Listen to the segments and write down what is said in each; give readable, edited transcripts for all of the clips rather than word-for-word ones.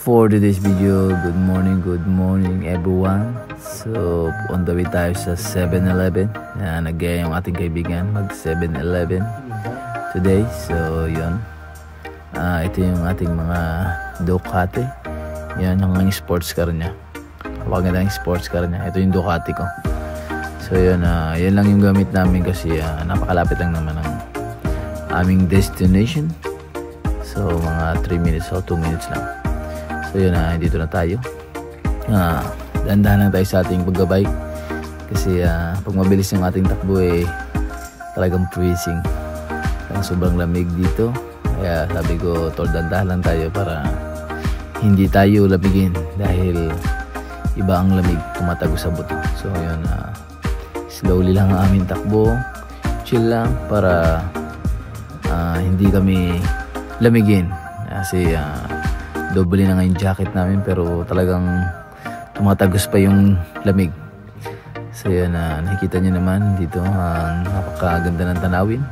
For today's video, good morning everyone. So, on the way tayo sa 7-Eleven. Nagyaya yung ating kaibigan mag 7-Eleven today. So, yun. Ito yung ating mga Ducati. Yan yung sports car niya. Napakaganda yung sports car niya. Ito yung Ducati ko. So, yun. Yan lang yung gamit namin kasi napakalapit lang naman ng aming destination. So, mga 3 minutes o 2 minutes lang. So yun, dito na tayo. Dahan-dahan lang tayo sa ating pagbabike. Kasi pag mabilis yung ating takbo talagang freezing. Sobrang lamig dito. Kaya sabi ko, dahan-dahan lang tayo para hindi tayo lamigin. Dahil iba ang lamig, tumatago sa buto. So yun, slowly lang ang aming takbo. Chill lang para hindi kami lamigin. Kasi doble na nga yung jacket namin pero talagang tumatagos pa yung lamig. So yan, nakikita nyo naman dito ang napakaganda ng tanawin.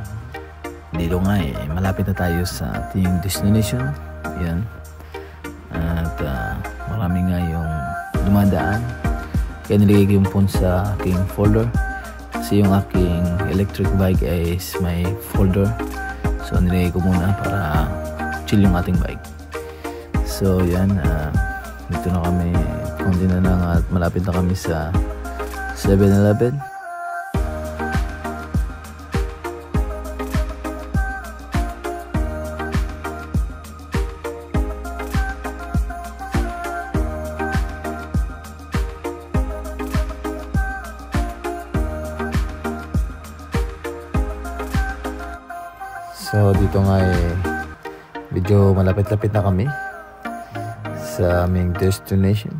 Dito nga malapit na tayo sa ating destination. Yan. At marami nga yung dumadaan. Kaya nilagay ko yung phone sa aking folder. Kasi yung aking electric bike is may folder. So nilagay ko muna para chill yung ating bike. So yan, dito na kami, konti na lang at malapit na kami sa 7-Eleven. So dito nga medyo malapit-lapit na kami sa aming destination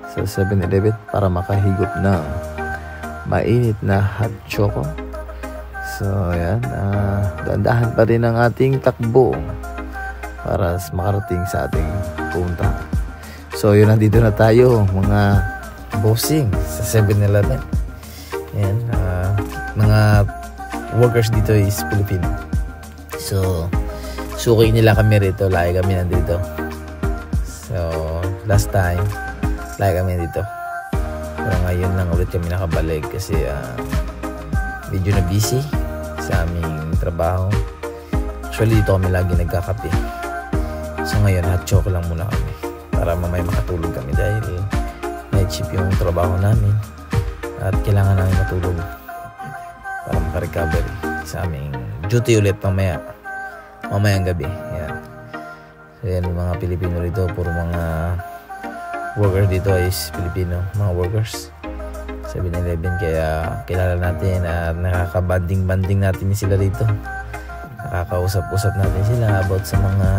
sa 7-Eleven para makahigop ng mainit na hot choco. So ayan, dahan-dahan pa rin ang ating takbo para makarating sa ating punta. So yun, nandito na tayo mga bossing sa 7-Eleven. Ayan, mga workers dito is Filipino. So suki nila kami rito, lagi kami nandito. So, last time, lagi kami dito. Pero ngayon lang ulit kami nakabalik kasi medyo na busy sa aming trabaho. Actually, dito kami lagi nagkakape. So, ngayon, hot chocolate lang muna kami para mamaya makatulog kami dahil night shift yung trabaho namin at kailangan namin matulog para makarecovery sa aming duty ulit mamayang gabi. Yan. So yan, mga Pilipino dito, puro mga workers dito is Pilipino, mga workers 7-Eleven, kaya kilala natin at nakakabanding natin sila dito, nakakausap-usap natin sila about sa mga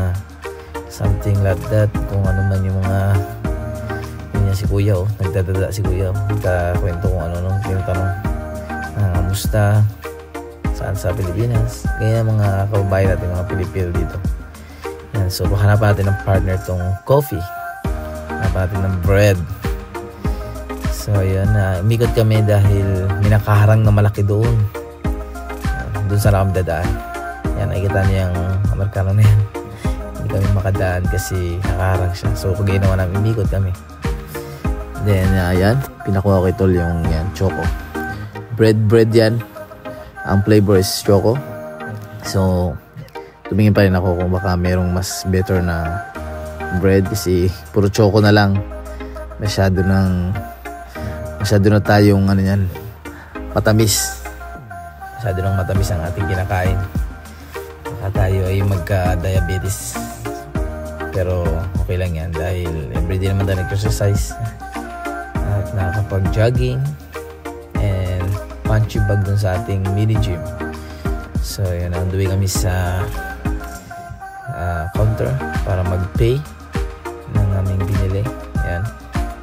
something like that, kung ano man yung mga yun, si kuya nagdadada si kuya nagkakwento kung ano nung tinatanong kamusta saan sa Pilipinas, kaya mga kababayan natin mga Pilipino dito. Yan, so hanap natin ng partner tong coffee, hanap natin ng bread. So yan, umikot kami dahil may nakaharang na malaki doon. Doon sana kami dadaan. Yan, nakikita niyo yung Amerikano na yan. Hindi kami makadaan kasi nakaharang siya. So kung ginawa namin, umikot kami. Then yan, pinakuha ko ito yung yan, choco bread yan. Ang flavor is choco. So tumingin pa rin ako kung baka merong mas better na bread kasi puro choco na lang. Masyado na tayong matamis. Masyado nang matamis ang ating kinakain. Baka tayo ay magka-diabetes. Pero okay lang yan dahil everyday naman tayo nag-exercise at nakakapag-jogging and punchy bag dun sa ating mini gym. So yun, on the way kami sa counter para mag-pay ng aming binili. Yan.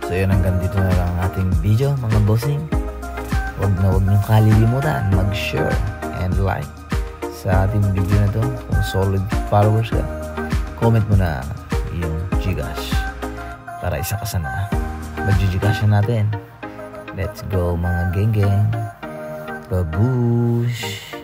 So yun, hanggang dito na lang ang ating video mga bossing. Huwag niyong kalilimutan mag-share and like sa ating video na to. Kung solid followers ka, comment mo na yung Gcash para isa ka sana mag-Gcash natin. Let's go mga geng-geng. Babush!